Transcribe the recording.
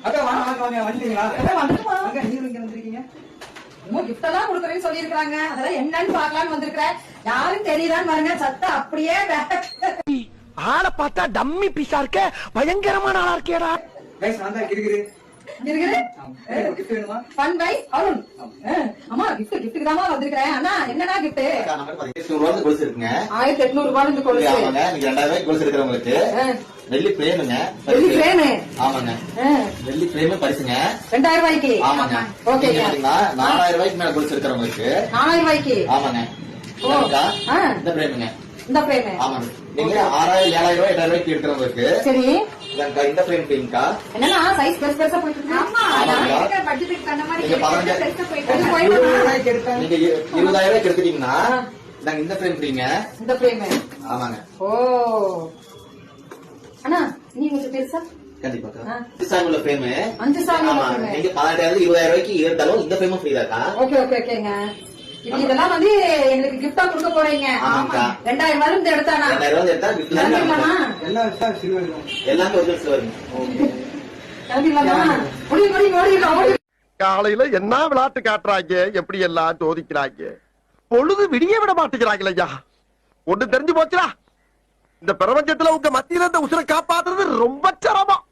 அக்கா வாங்க வந்துட்டீங்களா? வந்துட்டுமா அக்கா நீங்க இங்க வந்திருக்கீங்க? கிஃப்ட் எல்லாம் கொடுக்குறேன்னு சொல்லி இருக்காங்க. அதெல்லாம் என்னன்னு பாக்கலாம்னு வந்திருக்கிறேன். யாரும் தெரியுதான்னு பாருங்க. சத்தம் அப்படியே ஆளை பார்த்தா டம்மி பீஸா இருக்க, பயங்கரமான ஆளா இருக்கேடா. கைஸ் நான் தான் இருக்குது கிஃப்ட் வேணுமா? Fun by Arun. அம்மா கிஃப்ட்டுக்கு தான் வந்திருக்கிறேன். அண்ணா என்னடா கிஃப்ட்? 1800 கொலுசு இருக்குங்க. 1800 ரூபாய் கொலுசு. ஆமாங்க. நீங்க 2000 கொலுசு இருக்கிறவங்களுக்கு வெள்ளி பிரேமுங்க. வெள்ளி பிரேம். ஆமாங்க. வெள்ளி பிரேம் பரிசுங்க 2000 ரூபாய்க்கு. ஆமாங்க. ஓகே. பாத்தீங்களா 4000 ரூபாய்க்கு மேல கொலுசு இருக்கிறவங்களுக்கு 4000 ரூபாய்க்கு. ஆமாங்க. இந்த பிரேமுங்க. இந்த பிரேம். ஆமாங்க. நீங்க 6000 7000 ரூபாய் 8000 ரூபாய்க்கு எடுக்கிறவங்களுக்கு சரி இந்த பிரேம் பிங்கா என்னன்னா சைஸ் பெருசா போயிட்டு இருக்கு. ஆமா நான் பட்ஜெட்டுக்கு தகுந்த மாதிரி நீங்க 15 போயிட்டு இருக்கு. நீங்க 20000 ரூபாய்க்கு எடுத்துட்டீங்கன்னா நாங்க இந்த பிரேம் ஃப்ரீங்க. இந்த பிரேம் ஆமாங்க. ஓ அண்ணா நீ கொஞ்சம் பெருசா கண்டிப்பா 5 சாங்குல பிரேம் 5 சாங்குல பிரேம் நீங்க 18000 20000 ரூபாய்க்கு எடுத்தாலும் இந்த பிரேமும் ஃப்ரீ தான்க்கா. ஓகே ஓகேங்க. இதெல்லாம் வந்து எங்களுக்கு கிஃப்டா கொடுக்க போறீங்க. 2000 ரூபாய் இருந்து எடுத்தானா 2000 ரூபாய் எடுத்தா கிஃப்ட் எல்லாம் சில்வர் எல்லாமே ஒரிஜினல் சில்வர். காலையில என்ன விளையாட்டு காட்டுறாங்க, எப்படி எல்லாம் சோதிக்கிறாங்க. பொழுது விடிய விட மாட்டேங்கிறாங்களே ஐயா. ஒண்ணு தெரிஞ்சு போச்சுடா, இந்த பிரபஞ்சத்துல உங்க மத்தியில இந்த உசுரை காப்பாத்துறது ரொம்ப சிரமம்.